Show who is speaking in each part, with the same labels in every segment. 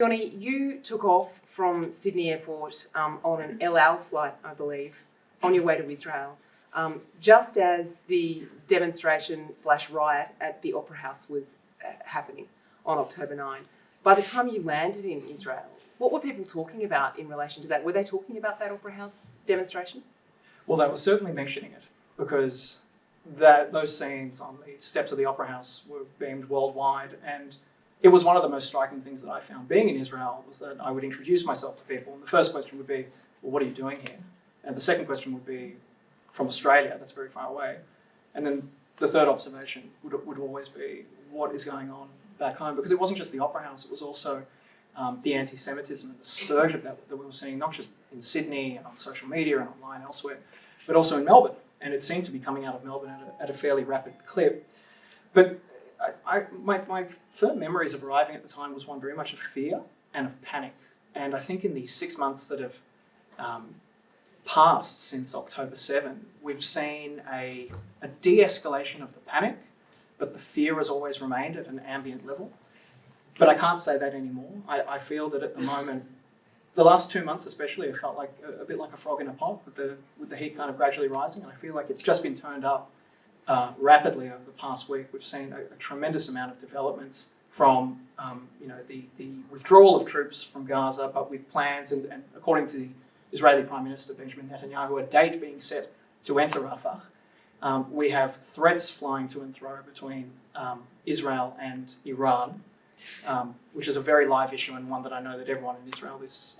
Speaker 1: Johnny, you took off from Sydney Airport on an El Al flight, I believe, on your way to Israel, just as the demonstration/riot at the Opera House was happening on October 9. By the time you landed in Israel, what were people talking about in relation to that? Were they talking about that Opera House demonstration?
Speaker 2: Well, they were certainly mentioning it because those scenes on the steps of the Opera House were beamed worldwide, and it was one of the most striking things that I found being in Israel was that I would introduce myself to people, and the first question would be, well, what are you doing here? And the second question would be, from Australia, that's very far away. And then the third observation would always be, what is going on back home? Because it wasn't just the Opera House, it was also the anti-Semitism and the surge of that we were seeing, not just in Sydney and on social media and online elsewhere, but also in Melbourne. And it seemed to be coming out of Melbourne at a fairly rapid clip. But my firm memories of arriving at the time was one very much of fear and of panic. And I think in the 6 months that have passed since October 7, we've seen a de-escalation of the panic, but the fear has always remained at an ambient level. But I can't say that anymore. I feel that at the moment, the last 2 months especially, it felt like a bit like a frog in a pot with the heat kind of gradually rising. And I feel like it's just been turned up rapidly over the past week. We've seen a tremendous amount of developments from the withdrawal of troops from Gaza, but with plans and according to the Israeli Prime Minister Benjamin Netanyahu, a date being set to enter Rafah. We have threats flying to and fro between Israel and Iran, which is a very live issue and one that I know that everyone in Israel is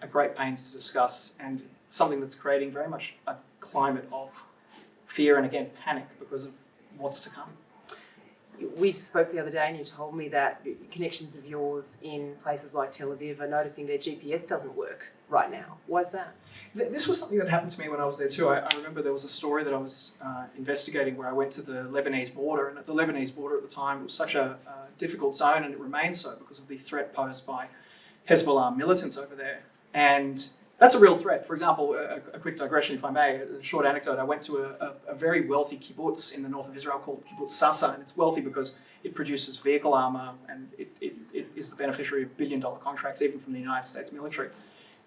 Speaker 2: at great pains to discuss, and something that's creating very much a climate of fear and, again, panic because of what's to come.
Speaker 1: We spoke the other day and you told me that connections of yours in places like Tel Aviv are noticing their GPS doesn't work right now. Why is that?
Speaker 2: This was something that happened to me when I was there too. I remember there was a story that I was investigating where I went to the Lebanese border, and at the Lebanese border at the time it was such a difficult zone, and it remains so because of the threat posed by Hezbollah militants over there. And that's a real threat. For example, a quick digression, if I may, a short anecdote. I went to a very wealthy kibbutz in the north of Israel called Kibbutz Sasa, and it's wealthy because it produces vehicle armor and it is the beneficiary of billion-dollar contracts, even from the United States military.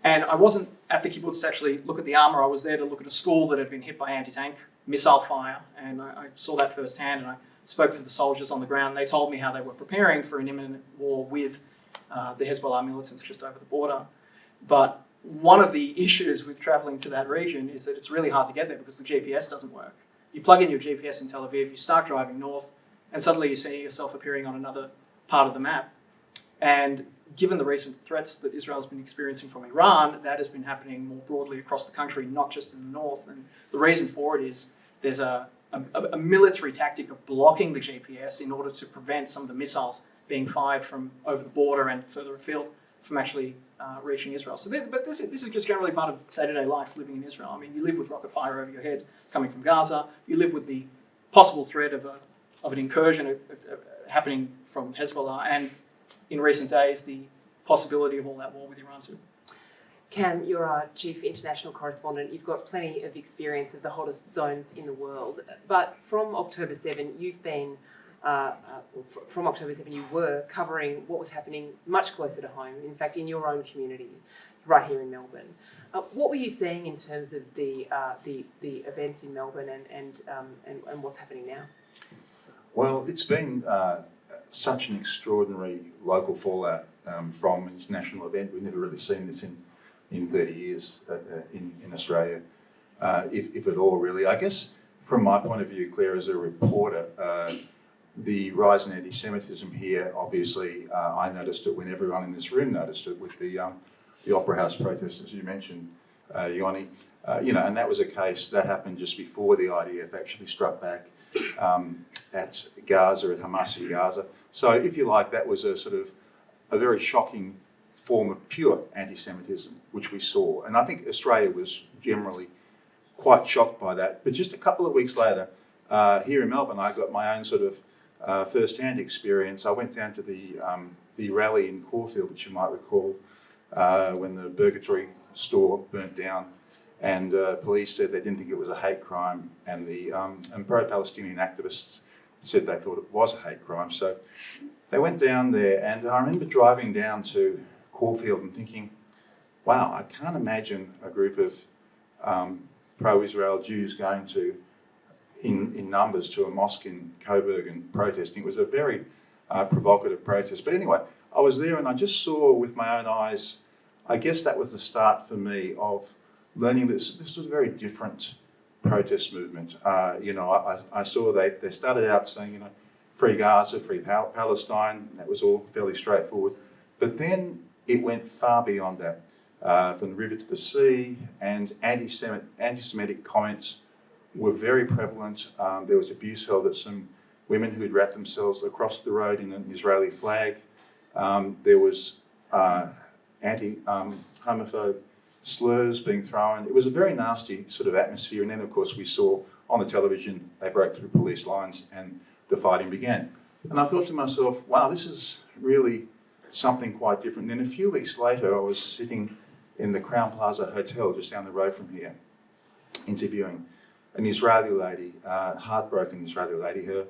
Speaker 2: And I wasn't at the kibbutz to actually look at the armor. I was there to look at a school that had been hit by anti-tank missile fire, and I saw that firsthand, and I spoke to the soldiers on the ground. They told me how they were preparing for an imminent war with the Hezbollah militants just over the border. But one of the issues with traveling to that region is that it's really hard to get there because the GPS doesn't work. You plug in your GPS in Tel Aviv, you start driving north, and suddenly you see yourself appearing on another part of the map. And given the recent threats that Israel's been experiencing from Iran, that has been happening more broadly across the country, not just in the north. And the reason for it is there's a military tactic of blocking the GPS in order to prevent some of the missiles being fired from over the border and further afield from actually reaching Israel. So, but this is just generally part of day-to-day life living in Israel. I mean, you live with rocket fire over your head coming from Gaza. You live with the possible threat of an incursion happening from Hezbollah, and in recent days, the possibility of all that war with Iran too.
Speaker 1: Cam, you're our chief international correspondent. You've got plenty of experience of the hottest zones in the world. But from October 7, you've been, from October 7, you were covering what was happening much closer to home, in fact, in your own community, right here in Melbourne. What were you seeing in terms of the events in Melbourne and what's happening now?
Speaker 3: Well, it's been such an extraordinary local fallout from an international event. We've never really seen this in 30 years in Australia, if at all, really. I guess from my point of view, Claire, as a reporter, the rise in anti-Semitism here, obviously, I noticed it when everyone in this room noticed it with the Opera House protests, as you mentioned, Yoni. And that was a case that happened just before the IDF actually struck back at Gaza, at Hamas in Gaza. So, if you like, that was a sort of a very shocking form of pure anti-Semitism, which we saw. And I think Australia was generally quite shocked by that. But just a couple of weeks later, here in Melbourne, I got my own sort of first-hand experience. I went down to the rally in Caulfield, which you might recall, when the Burgatory store burnt down. And police said they didn't think it was a hate crime, and the pro-Palestinian activists said they thought it was a hate crime. So they went down there, and I remember driving down to Caulfield and thinking, wow, I can't imagine a group of pro-Israel Jews going to, in numbers, to a mosque in Coburg and protesting. It was a very provocative protest. But anyway, I was there and I just saw with my own eyes, I guess that was the start for me of learning this was a very different protest movement. I saw they started out saying, free Gaza, free Palestine. That was all fairly straightforward. But then it went far beyond that, from the river to the sea, and anti-Semitic comments were very prevalent. There was abuse held at some women who'd wrapped themselves across the road in an Israeli flag. There was anti-homophobe slurs being thrown. It was a very nasty sort of atmosphere. And then, of course, we saw on the television they broke through police lines and the fighting began. And I thought to myself, wow, this is really something quite different. And then a few weeks later, I was sitting in the Crown Plaza Hotel just down the road from here, interviewing an Israeli lady, heartbroken Israeli lady. Her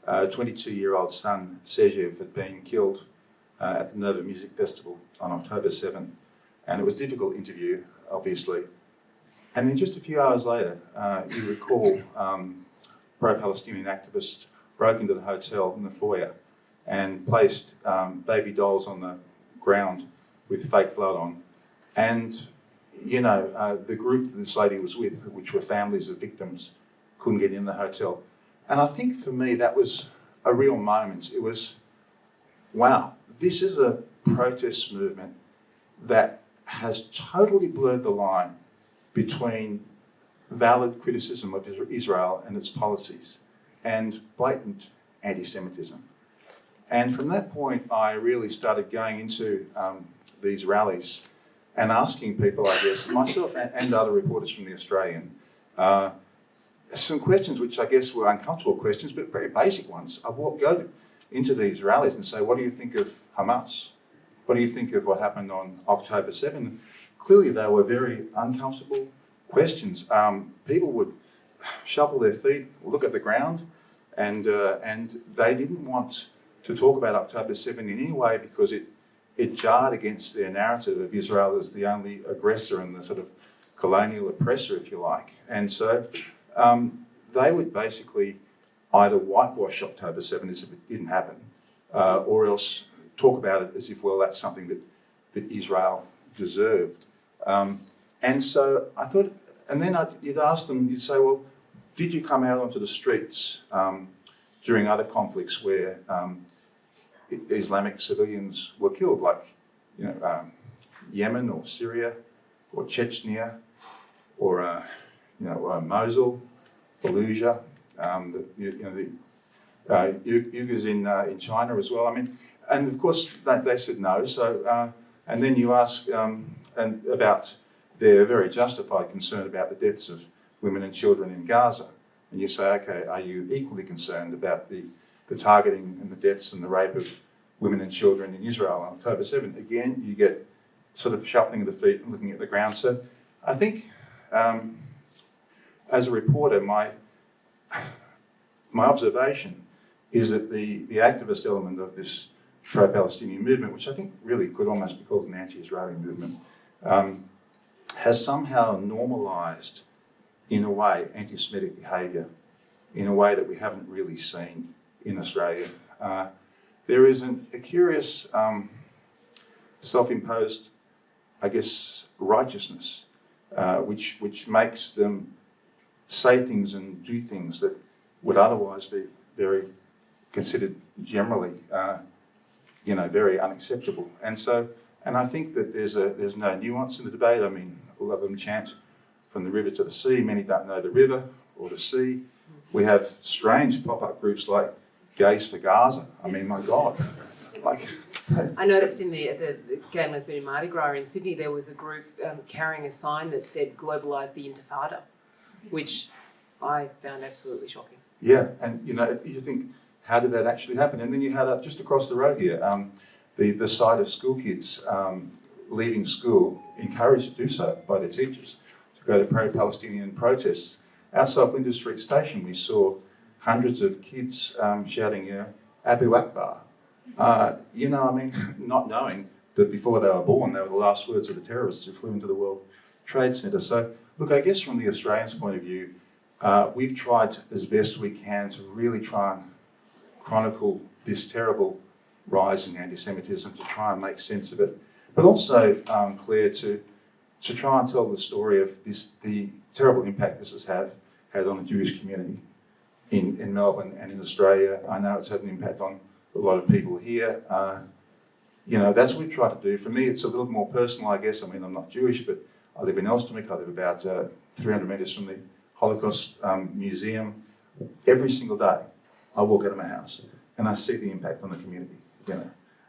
Speaker 3: 22-year-old son, Sejev, had been killed at the Nova Music Festival on October 7. And it was a difficult interview, obviously. And then just a few hours later, you recall, pro-Palestinian activists broke into the hotel in the foyer and placed baby dolls on the ground with fake blood on. And, the group that this lady was with, which were families of victims, couldn't get in the hotel. And I think for me, that was a real moment. It was, wow, this is a protest movement that has totally blurred the line between valid criticism of Israel and its policies and blatant anti-Semitism. And from that point, I really started going into these rallies and asking people, I guess, myself and other reporters from The Australian, some questions which I guess were uncomfortable questions, but very basic ones. I would go into these rallies and say, what do you think of Hamas? What do you think of what happened on October 7? Clearly, they were very uncomfortable questions. People would shuffle their feet, look at the ground, and they didn't want to talk about October 7 in any way because it jarred against their narrative of Israel as the only aggressor and the sort of colonial oppressor, if you like. And so they would basically either whitewash October 7 as if it didn't happen, or else talk about it as if, well, that's something that Israel deserved. And so I thought, and then you'd ask them, you'd say, well, did you come out onto the streets during other conflicts where Islamic civilians were killed, like Yemen or Syria or Chechnya or Mosul, Fallujah, the Uyghurs in China as well. I mean, and of course they said no. So and then you ask and about their very justified concern about the deaths of women and children in Gaza, and you say, okay, are you equally concerned about the targeting and the deaths and the rape of women and children in Israel on October 7? Again, you get sort of shuffling of the feet and looking at the ground. So I think as a reporter, my observation is that the activist element of this pro-Palestinian movement, which I think really could almost be called an anti-Israeli movement, has somehow normalised, in a way, anti-Semitic behaviour in a way that we haven't really seen in Australia. There is a curious self-imposed, I guess, righteousness, which makes them say things and do things that would otherwise be very considered generally, very unacceptable. And I think that there's no nuance in the debate. I mean, all of them chant from the river to the sea. Many don't know the river or the sea. We have strange pop-up groups like Gays for Gaza. I mean, my God.
Speaker 1: I noticed in the Gay and Lesbian Mardi Gras in Sydney, there was a group carrying a sign that said "Globalise the Intifada," which I found absolutely shocking.
Speaker 3: Yeah, and you think, how did that actually happen? And then you had just across the road here, the sight of school kids leaving school, encouraged to do so by their teachers, to go to pro-Palestinian protests. Outside Flinders Street Station, we saw hundreds of kids shouting, Abu Akbar. Not knowing that before they were born, they were the last words of the terrorists who flew into the World Trade Center. So, look, I guess from the Australians' point of view, we've tried as best we can to really try and chronicle this terrible rise in anti-Semitism, to try and make sense of it, but also, Claire, to try and tell the story of the terrible impact this has had on the Jewish community in Melbourne and in Australia. I know it's had an impact on a lot of people here. That's what we try to do. For me, it's a little more personal, I guess. I mean, I'm not Jewish, but I live in Elsternwick. I live about 300 metres from the Holocaust Museum. Every single day, I walk out of my house and I see the impact on the community.